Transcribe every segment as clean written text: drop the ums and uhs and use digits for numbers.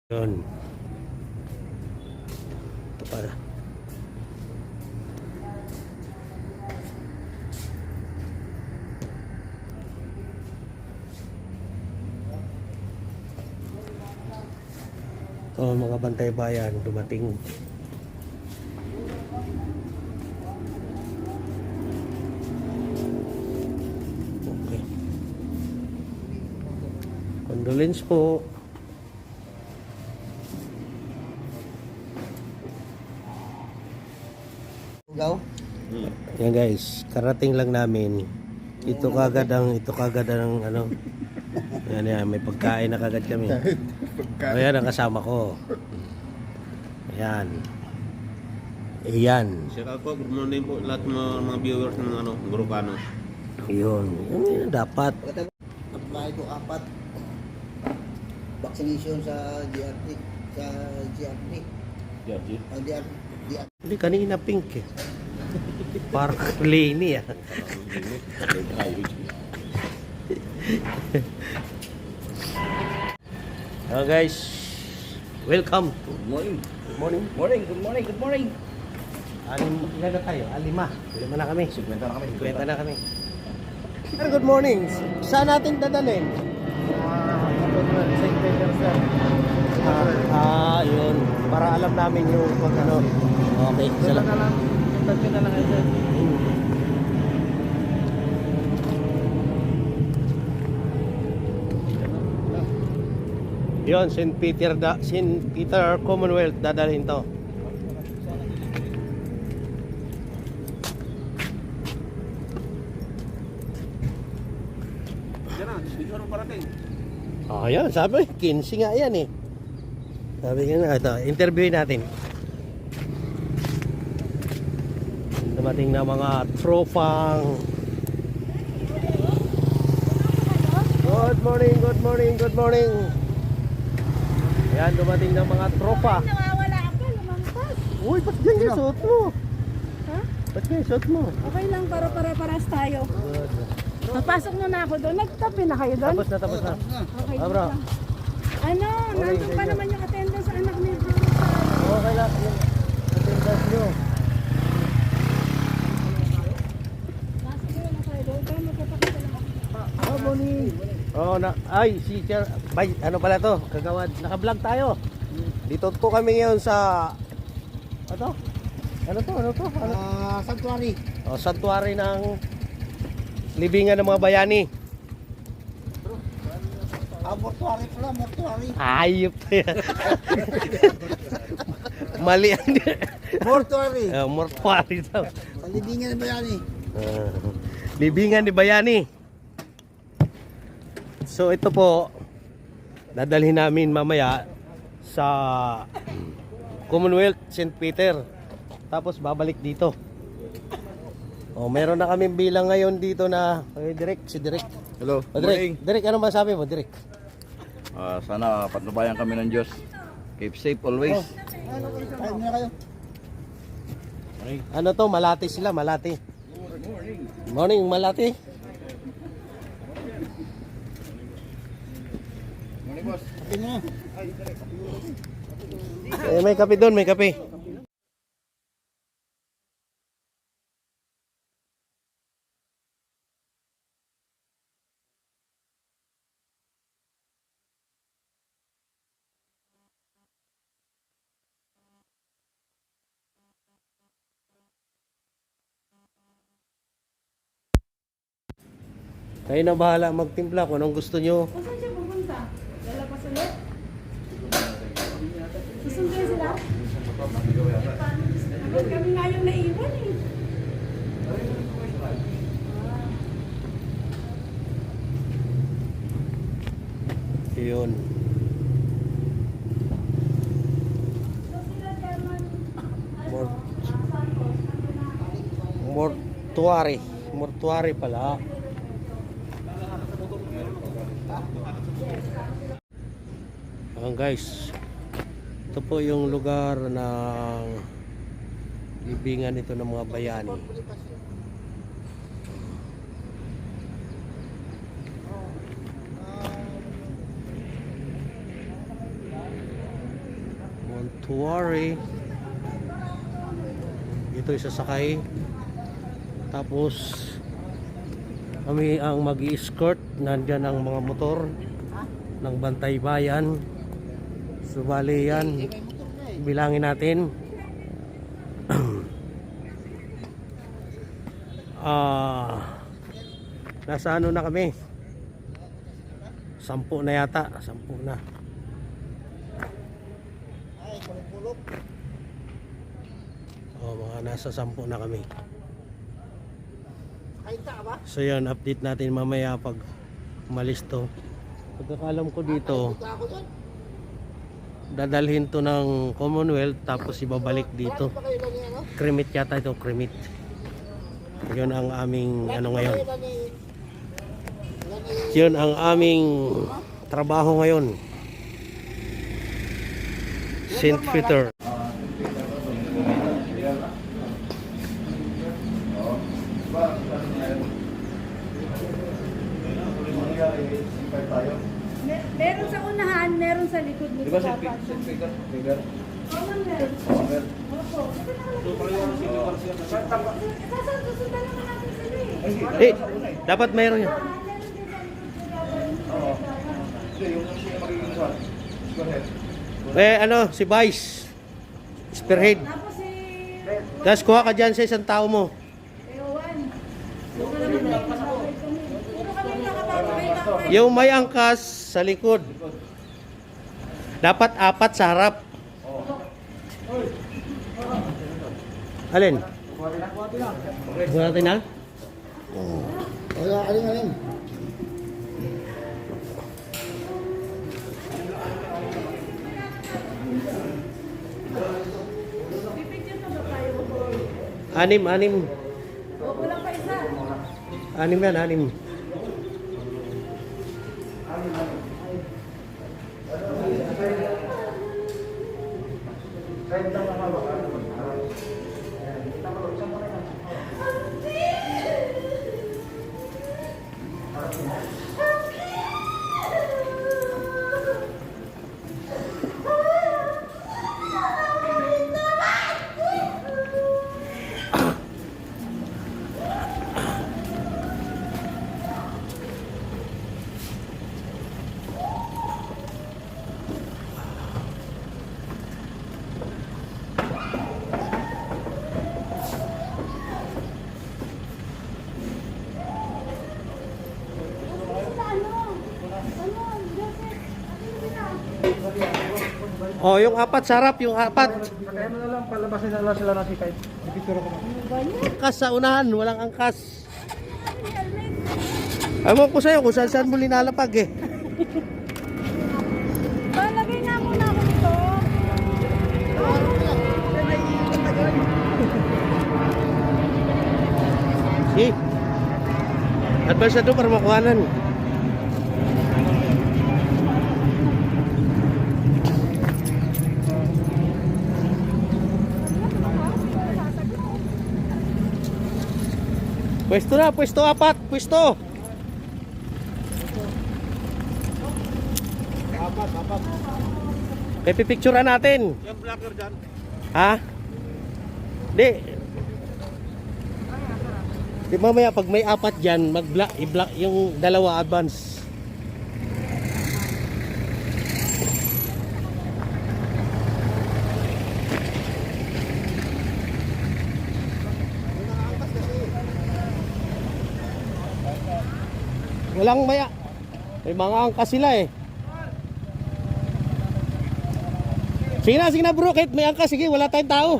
Yun. Ito pala. Ito mga bantay bayan dumating. Okay. Condolence po. Yan guys, karating lang namin. Ito kagad ang ano. Yan, may pagkain na kagad kami. Ayan ang kasama ko. Ayan. Ayan. Shout out po, good morning po lahat ng mga viewers ng Burukano. Yun. Yun dapat. Bahay ko 4. Vaccination sa GRT. Sa GRT. GRT. Hindi kanina pink eh. Parang Lenny ah. Hello guys. Welcome. Good morning. Good morning. Good morning. Ilan na tayo? Lima na kami. 50 na kami. 50 na kami. Pero good morning. Saan natin dadalhin? Yun. Para alam namin yung pag ano. Okay. Salamat. Contact na lang ito. Yun, St. Peter Commonwealth dadalhin to. Diyan na, dito na parating. Yan, sabi, 15 nga yan eh. Sabi nga na, ito, interviewin natin. Dumating na mga tropang. Good morning. Ayan, dumating na mga tropa. Nawawala ako, lumampas. Uy, ba't ganyan yung suot mo? Ha? Ba't ganyan yung suot mo? Okay lang, para pare-paras tayo. Papasok na ako doon. Nagtabi na kayo doon? Tapos na. Okay, Bro. lang. Ano, nandun pa naman yung attendance sa anak ni Bruno. Okay lang, yung attendance nyo. Sige na tayo doon. Kaya magpapakita lang ako. Morning. Si Sir, ano pala to? Kagawad, naka-vlog tayo. Dito po kami ngayon sa Ano to? Sanctuary. Sanctuary ng libingan ng mga bayani. Mortuary pala, mortuary. Ayop yan. Mali yan. Mortuary. Mortuary daw. Palibingan ba yan eh? Libingan ni bayani. So ito po, dadalhin namin mamaya sa Commonwealth St. Peter. Tapos babalik dito. Meron na kaming bilang ngayon dito na si Direk. Hello, Direk, ano masabi mo, Direk? sana patnubayan kami ng Diyos. Keep safe always. Kain na kayo. Ano to, Malati sila, Malati. Morning, Malati. Kain na. May kape doon, may kape. Kayo na bahala magtimpla kung anong gusto nyo. Saan siya pupunta? Lalapas ulit? Susunduin sila? Agad kami nga yung naiwan eh. Yun. Mortuary pala. Guys, ito po yung lugar ng libingan ito ng mga bayani. to worry. Ito isasakay. Tapos kami ang mag-i-escort. Nandyan ang mga motor ng Bantay Bayan. Subali yan. Bilangin natin. Nasa ano na kami? 10 na yata. 10 na. Mga nasa 10 na kami. So yan, update natin mamaya pag umalis to. Pagkakalam ko dito, dadalhin to ng Commonwealth tapos ibabalik dito. Cremit yata ito, cremit. Yun ang aming ano ngayon. Yun ang aming trabaho ngayon. St. Peter. Meron sa unahan, meron sa likod nito. Diba speaker? Commonwealth. Opo. Susundan naman natin sila eh. Dapat mayroon yan. Ano, si Vice. Spearhead. Tapos si Gas, kuha ka dyan sa isang tao mo. Ewan. Puro kami nakapapakita. Yung may angkas sa likod. Dapat 4 sa harap. Alin? Kuha natin na? Alin. Anim. Kulang pa isa. 6 yan, 6. Oh, yung 4 sa harap, yung 4. Kaya mo na lang, palabasin na lang sila natin kahit ipicture ko. Angkas sa unahan, walang angkas. Ewan ko sa'yo kung saan mo linalapag eh. Lagay na muna ako dito. See? Advance na doon para makuhanan. Pwesto na, pwesto 4, pwesto. Apat. May pipicturean natin. Yung blocker dyan. Ha? Di. Di mamaya pag may 4 dyan, i-block yung dalawa advance. Walang maya. May mga angkas sila eh. Sige na bro, kahit may angkas, sige, wala tayong tao.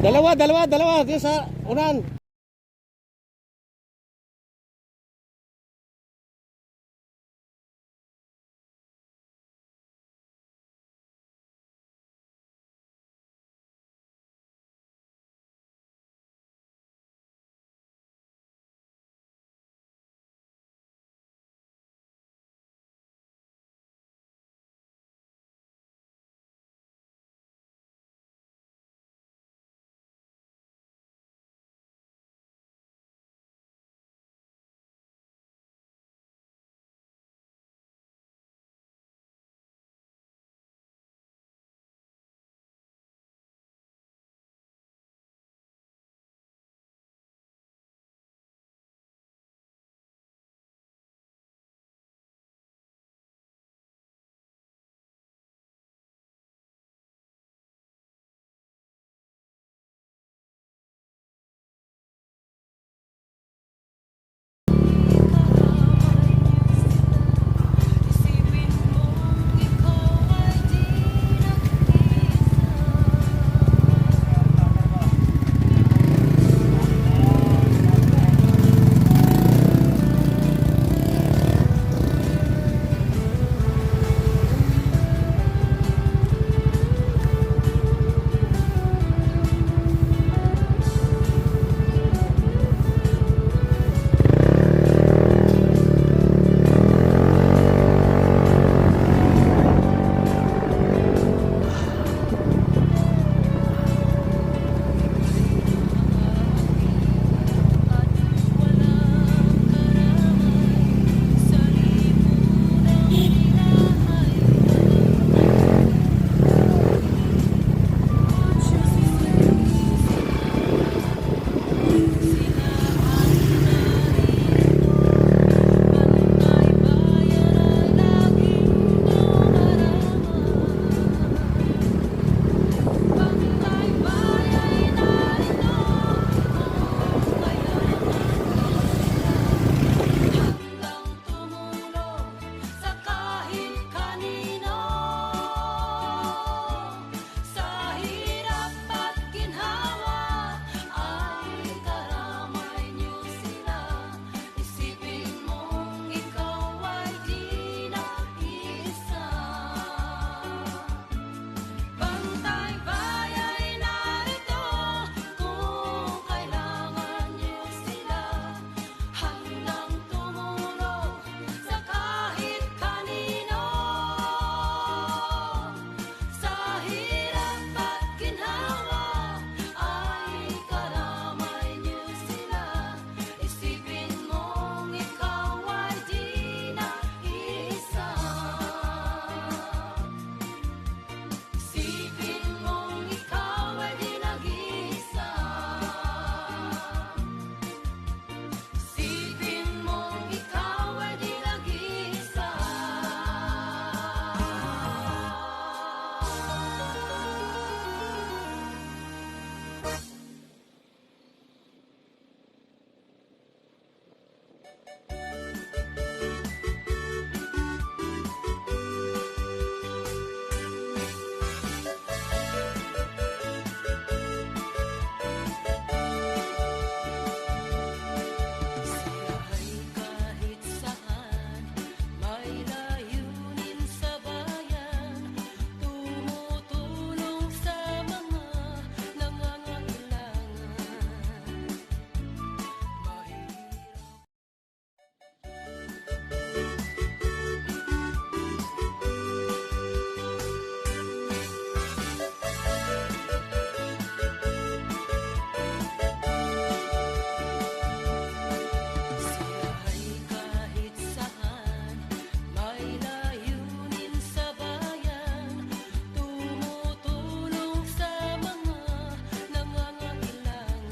Dalawa, dito sa unan. Kahit saan, may layunin sa bayan, tumutulong sa mga nangangailangan. Kahit saan, may layunin sa bayan, tumutulong sa mga nangangailangan.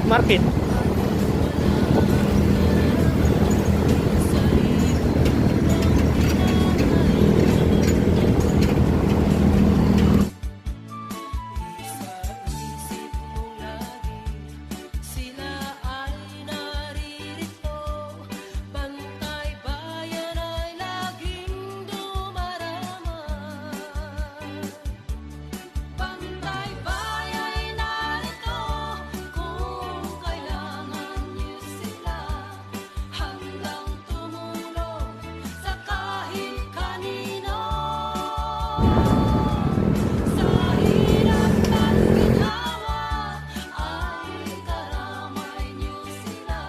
Market. Isip mong lagi, sila ay naririto. Bantay bayan ay laging dumarama. Bantay bayan ay narito kung kailangan niyo sila. Handang tumulong sa kahit kanino. Sa hirap at ginhawa ay karamay niyo sila.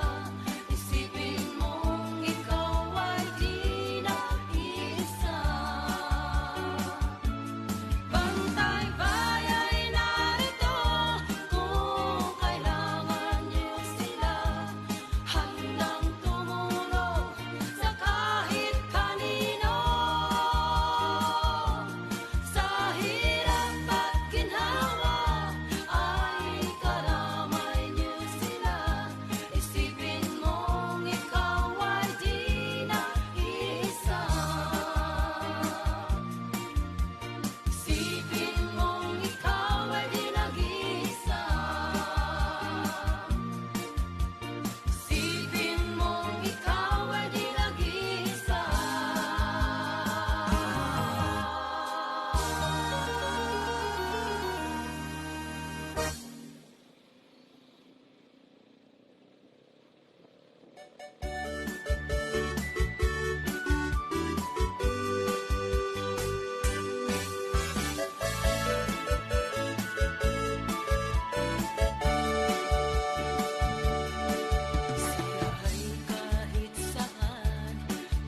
Isipin mong ikaw ay di nag-iisa. Bantay bayan ay narito kung kailangan niyo sila. Handang tumulong sa kahit kanino. Sa hirap at ginhawa ay karamay niyo sila. Isipin mong ikaw ay di nag-iisa. Isipin mong ikaw ay di nag-iisa. Isipin mong ikaw ay di nag-iisa. Kahit saan,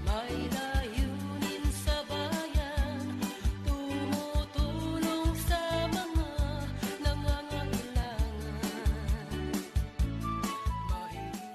may layunin sa bayan, tumutulong sa mga nangangailangan. Mahirap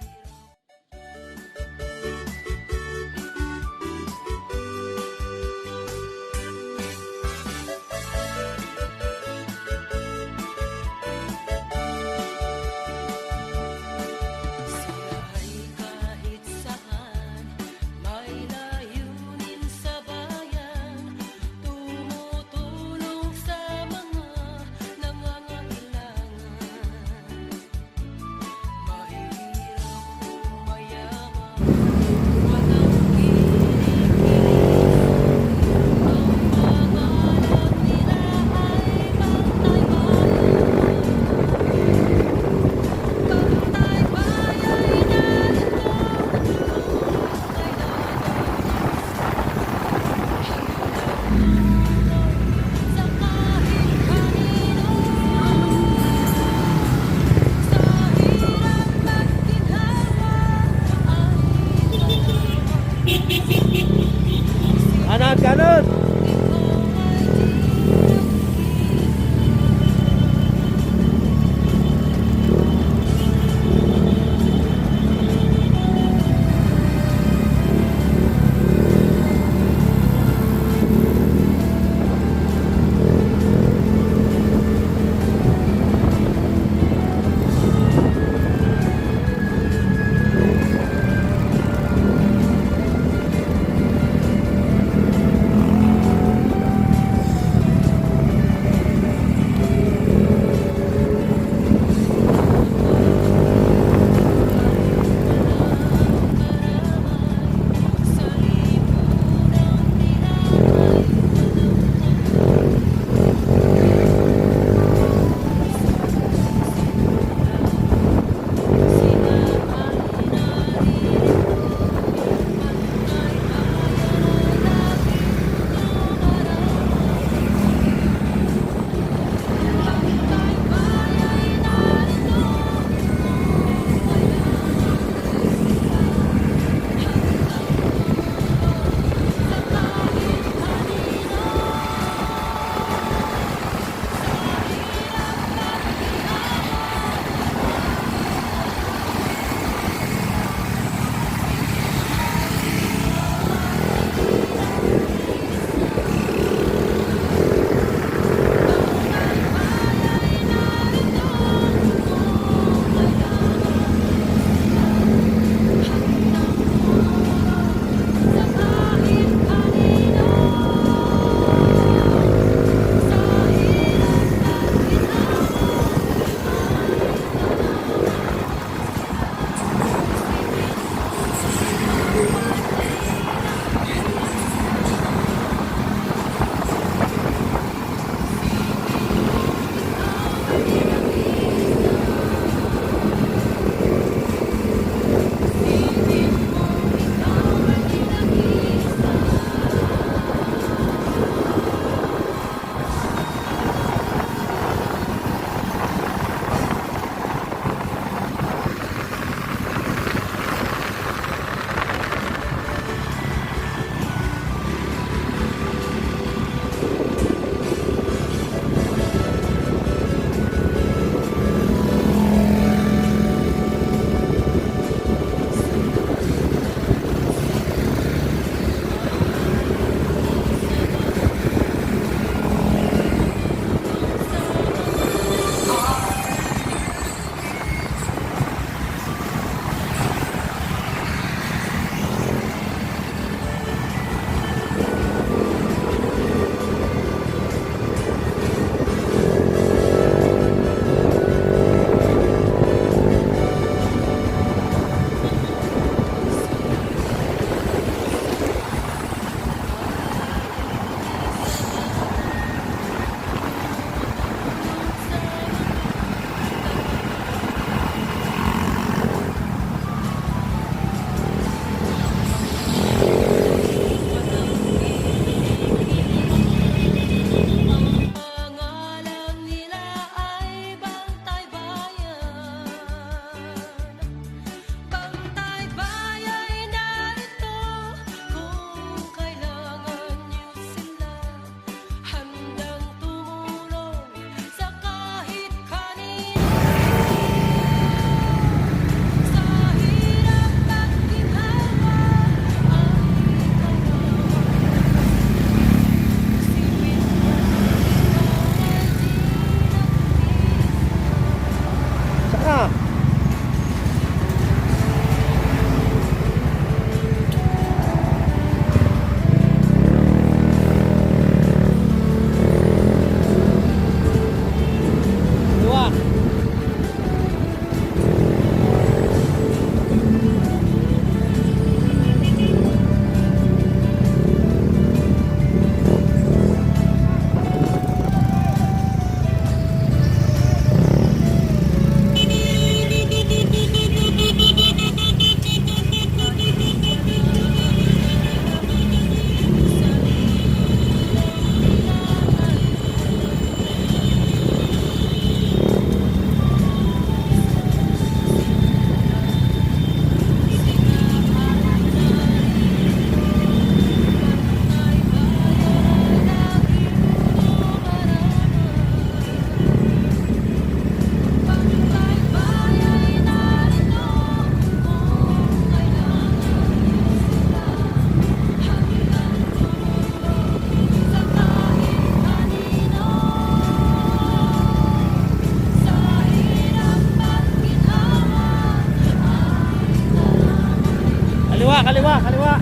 Kaliwa, kaliwa, kaliwa.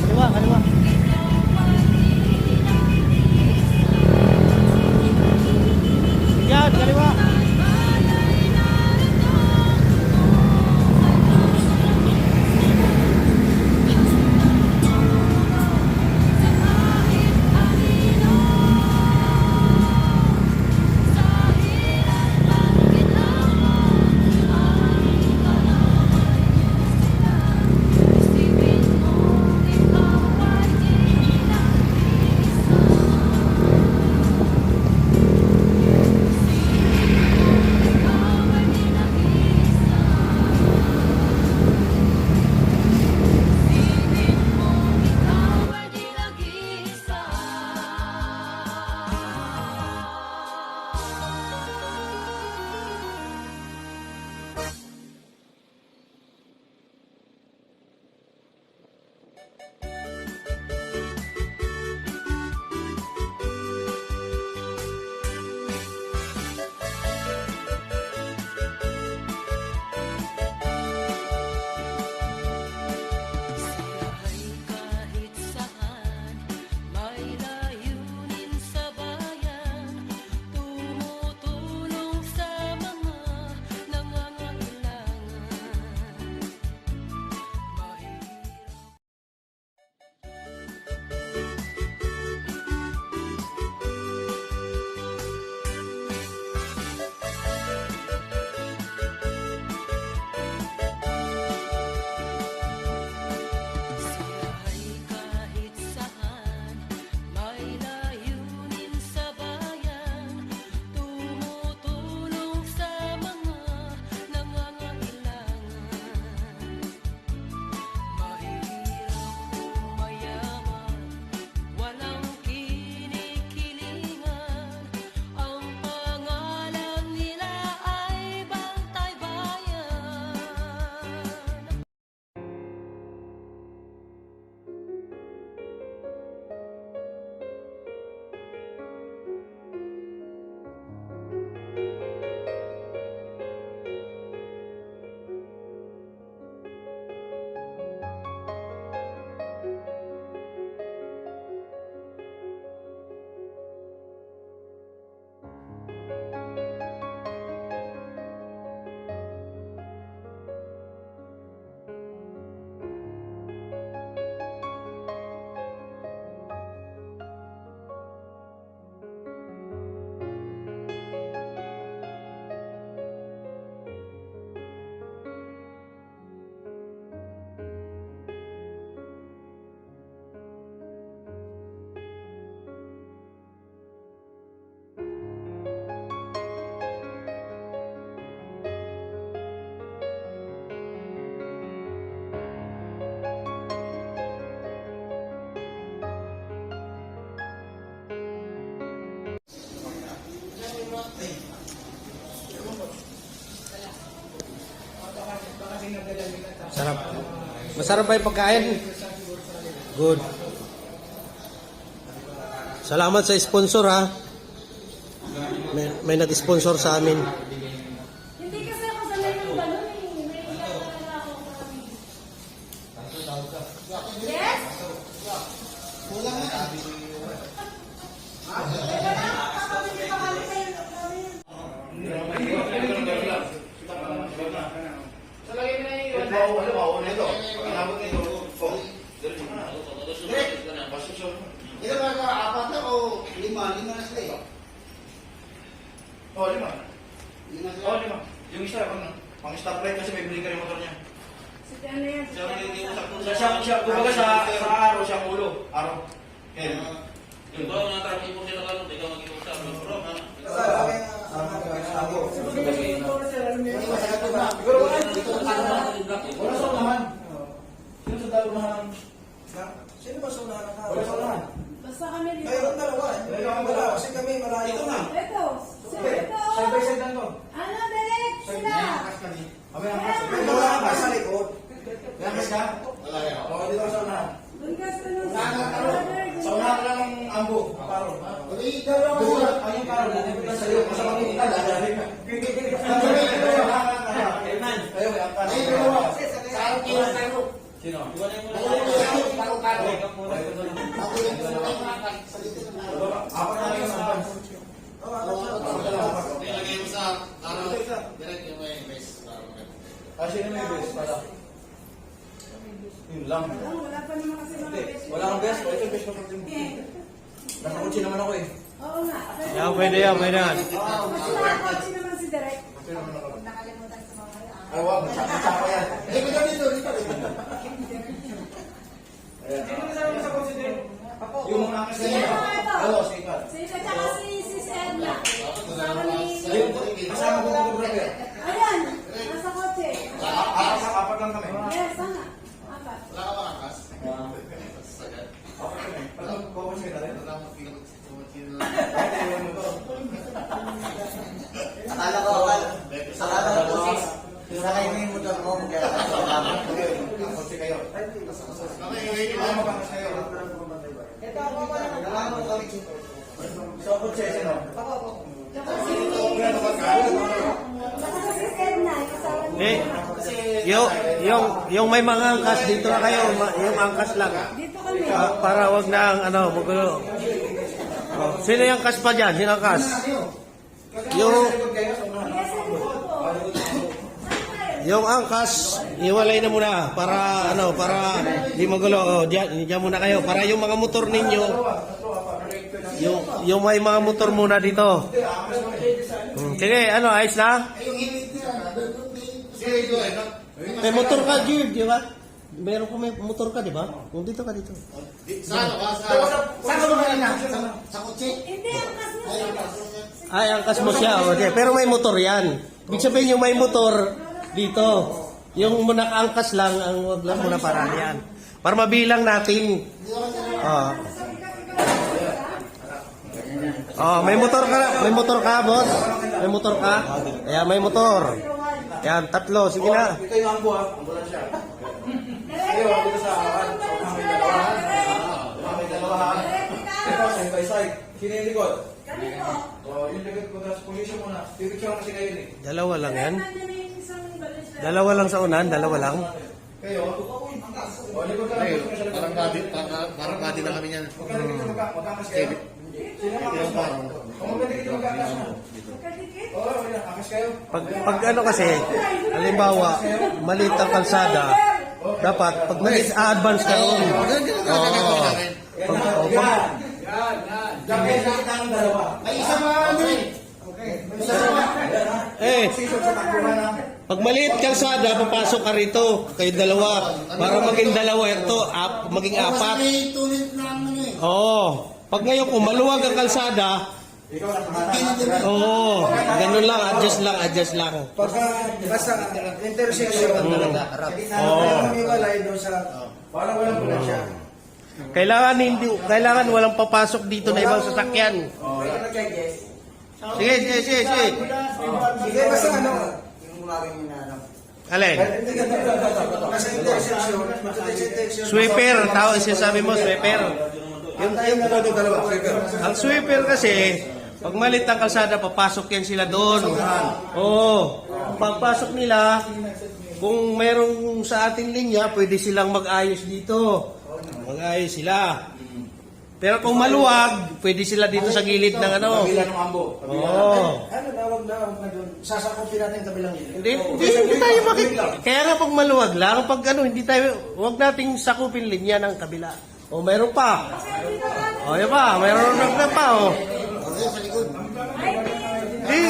Kaliwa, kaliwa. Yan, kaliwa. Sarap. Masarap ba yung pagkain? Good. Salamat sa sponsor ha. May nag-sponsor sa amin. Hindi kasi ako sanay ng balon eh. May wala ako kami. Yes? Ito ba ka apat na o lima? Lima na sila eh. Oh, 5. Lima sila. Oh, 5. Yung isa, pang stoplight kasi may blinker yung motor niya. Si ano yan? Siya, kumbaga sa araw, siya ang ulo. Araw. Okay. Yung ba, mga traffic po sila kalong, ikaw mag-iusap. Bro, ha? Wala sa unahan. Sino sa dalunahan? Sino ba sa unahan ng Wala sa unahan. Basta kami dito. Mayroon dalawa eh. Wala kasi kami malayo. Ito na. Ito. Ito. Side by side lang to. Ano, direct sila. Kami ang May mga ka sa likod. Kaya mas ka? Oo, dito sa unahan. Doon ka sa nung Sa unahan ka lang ng ambo. Paro. Ayun paro. Nandito sa'yo. Masama kita. Dadahin ka. Ayun, may angkas. Sino? Apat na lang yung advance. Nilagay mo sa direct yung may base. Sino may best pala? Yun lang. Wala pa naman kasi mga best. Wala kang best? Ito yung best pa pati mo. Nasa kotse naman ako eh. Oo nga. Yan, pwede yan, pwede yan. Mas nakakotsi naman si Direk. Nakalimutan sa mga Ay, wag. Magsapa yan. Dito. Sino kasama mo sa kotse din? Yung mga kasi. Sino nga ito? Oo, sikat. Sino tsaka si Edna? Kasama ni... Kasama ko ng brother. Ayan! Nasa kotse. Apat lang kami. Yes, sana. Apat. Wala ka ba kakas? Apat kami. Parang kotse na rin. Akala ko sakay mo yung motor mo kaya Kotse kayo. okay. Ano mabangas kayo? Sa kotse, sino? Tsaka si Edna. Kasama ni... Eh, yung may mga angkas, dito na kayo, yung angkas lang. Dito kami. Para wag na ang ano, magulo. Oh, sino yung angkas pa dyan? Sino ang angkas? Yung, Yes, ano po? yung angkas, iwalay na muna para ano, para di magulo. Oh, diyan muna kayo para yung mga motor ninyo. Yung may mga motor muna dito. Sige, ano, ayos na? Yung init nila, sige ito May motor ka, Jude, di ba? Meron ko may motor ka, di ba? Kung dito ka dito. Sa ano ba? Saan ka ba kanina? Sa kotse? Hindi, ang kas mo. Ay, angkas mo siya. Okay. Pero may motor yan. Ibig sabihin yung may motor dito. Yung nakaangkas lang, ang wag lang muna para yan. Para mabilang natin. May motor ka, boss? May motor ka? Ayan, may motor. Ayan, 3. Sige na. Ito yung ambo ha. Ambulansya. Kayo, dito sa akin. May dalawa ha. Ito, side by side. Sino yung likod? Kami po. Yung likod ko, tapos pulisyo muna. Pipicture kasi kayo eh. Dalawa lang yan. Nandiyan na yung isang balis na. Dalawa lang sa unan, dalawa lang. Kayo, likod ka lang. Parang body na kami yan. Huwag ka na dito magkakas kayo. Sino ang akas mo? Huwag ka dito magkakas mo. Magkadikit. Oo, akas kayo. Pag ano kasi, halimbawa, maliit ang kalsada, dapat, pag advance ka ron. Diyan kayo nakita ng dalawa. Ay, isa mga ano eh. Position sa takbuhan ha. Pag maliit kalsada, papasok ka rito. Kayo dalawa. Para maging dalawa ito, maging Kasi apat. may tulit na ano eh. Oo. Pag ngayon, kung maluwag ang kalsada, Ikaw ang nakaharap. oo. Ganun lang, adjust lang. Pagka basta intersection talaga harap. Oo. Iwalay doon sa parang walang pulansya. Kailangan walang papasok dito na ibang sasakyan. Sige. Sige, basta ano? Alin? Nasa intersection. Sweeper, tao sinasabi mo, sweeper. Yung dalawa, sweeper. Ang sweeper kasi, pag malit ang kalsada, papasok yan sila doon. Oo. Pagpasok nila, kung merong sa ating linya, pwede silang mag-ayos dito. Mag-ayos sila. Pero kung maluwag, pwede sila dito sa gilid ng ano. Kabila ng ambo. Oo. Ano tawag na doon? Sasakupin natin kabilang gilid. Hindi tayo Kaya nga pag maluwag lang, pag ano, hindi tayo, huwag nating sakupin linya ng kabila. O, meron pa. O, yan pa. Meron na pa, o. Hindi.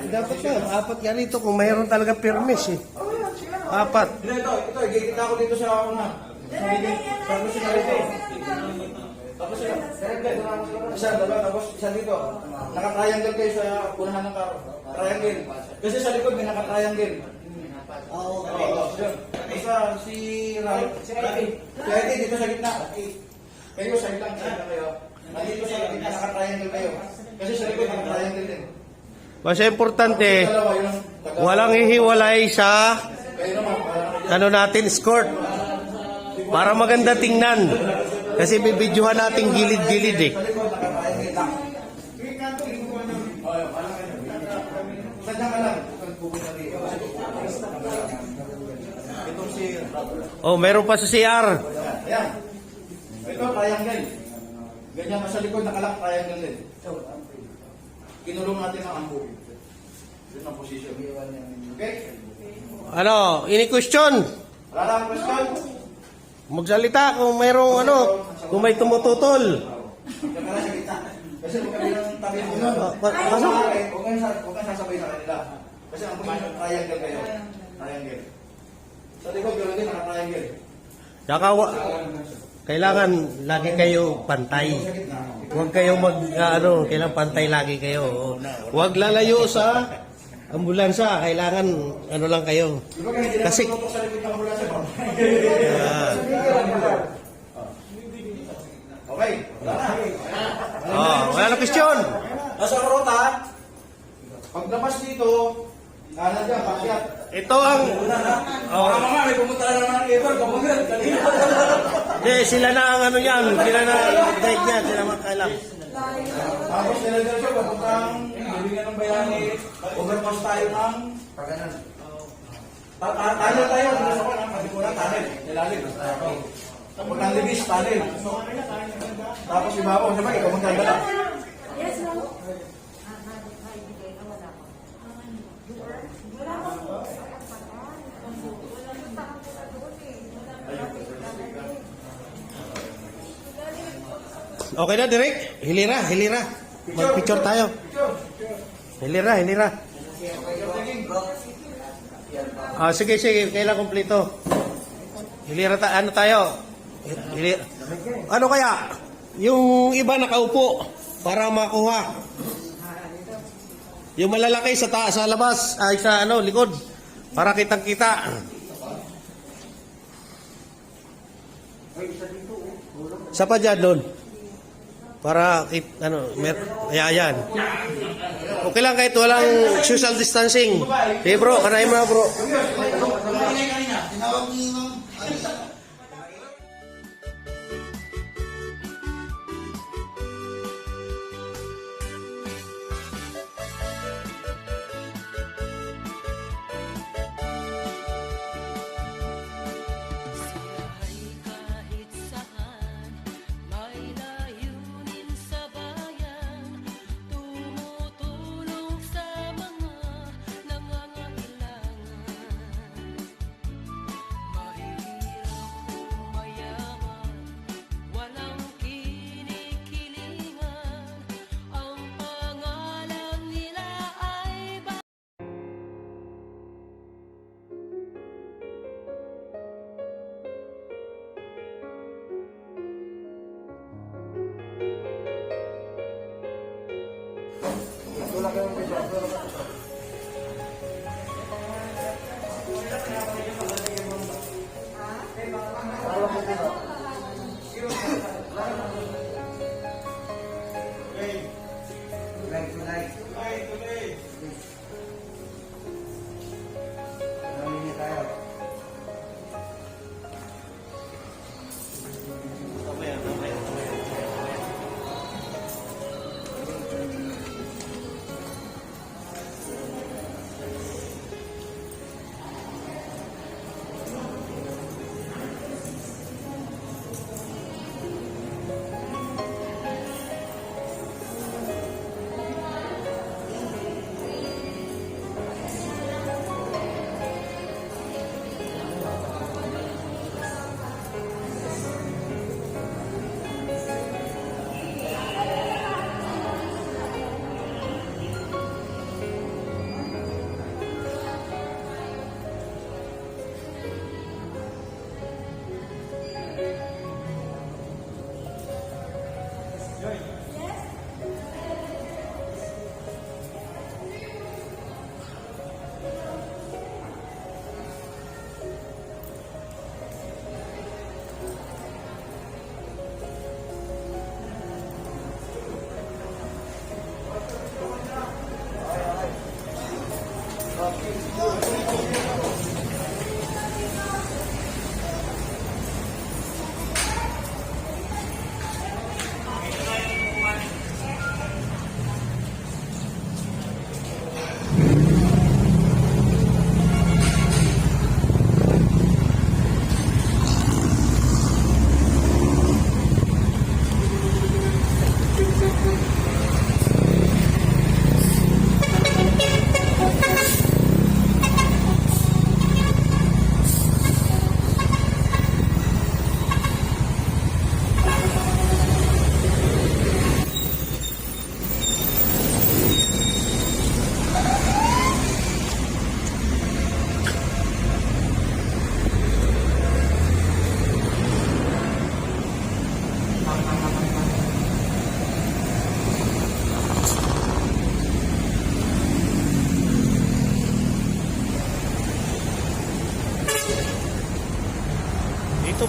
Dapat yan. 4 yan ito kung mayroon talaga permis, eh. 4. Ito, gigit ako dito sa una. Tapos sila dito. Tapos sila, isa, dalawa, tapos isa dito. Naka-triangle kayo sa unahan ng karo. Triangle. Kasi sa likod may naka-triangle. Oo. Isa, si Rai. Si Rai dito sa gitna. Kayo sa gitna kayo. Nandito sa gitna, naka-triangle kayo. Kasi sa likod, naka-triangle din. Mas importante, walang hihiwalay sa ano natin, escort. Para maganda tingnan. Kasi bibidyohan natin gilid-gilid eh. Itong si Oh, meron pa sa CR. Ayan. Ito, triangle. Ganyan na sa likod, nakalak, triangle din. Kinulong natin ang ambo. Yun ang position. Okay? Ano, ini-question. Wala na ang question? Magsalita kung mayroong ano, kung may tumututol. Diyan ka na sa gitna. Kasi huwag kami ng tabi mo. Pasok. Huwag kang sasabay sa kanila. Kasi ang position, triangle kayo. Triangle. Sa likod, gano'n din, naka-triangle. Saka kailangan lagi kayo pantay. Huwag kayong kailangan pantay lagi kayo. Huwag lalayo sa ambulansya. Kailangan lang kayo. Di ba kaya hindi na Kasi- tutok sa likod ng ambulansya? Okay. Wala na question. Nasa rota, paglabas dito, kanan dyan, pakyat. Ito ang Baka mga may pumunta na naman ng Ever, kamugan, kanina. sila na ang ano yan. Sila na ang guide niya. Sila makailang. Tapos nilagyan siya, papuntang Bilingan ng Bayani, overpass tayo ng Paganan. Tayo tayo, nasa ko ng Pagikunan, tayo, nilalim. Pag ang libis, tayo. Tapos ibabaw, sabi, ikaw magkagala. Yes, ma'am. Okay na, Direk? Hilira. Mag-picture tayo. Hilira. Sige, kailan kumpleto. Hilira ano tayo? Ano kaya? Yung iba nakaupo para makuha. Yung malalaki sa sa labas, ay sa likod para kitang-kita. Sa pa dyan doon. Para ayan. Okay lang kahit walang social distancing. Hey bro, kanain mo na bro. Tinawag ni Ma'am. Ay kahit saan, may layunin sa bayan, tumutulong sa mga nangangailangan. Mahirap o mayaman, walang kinikilingan, ang pangalan nila ay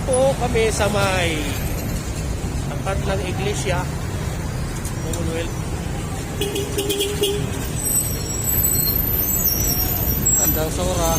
po kami sa may tapat ng iglesia. Commonwealth. Tandang Sora.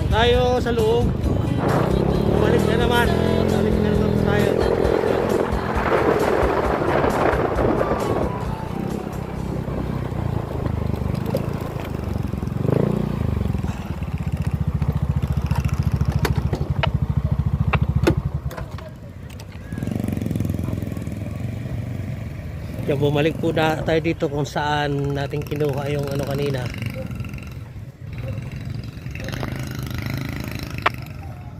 Tayo sa loob. Balik na naman. Balik na naman tayo. bumalik po na tayo dito kung saan natin kinuha yung ano kanina.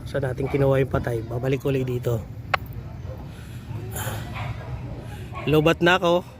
Saan natin kinuha yung patay. Babalik ulit dito. Lobat na ako.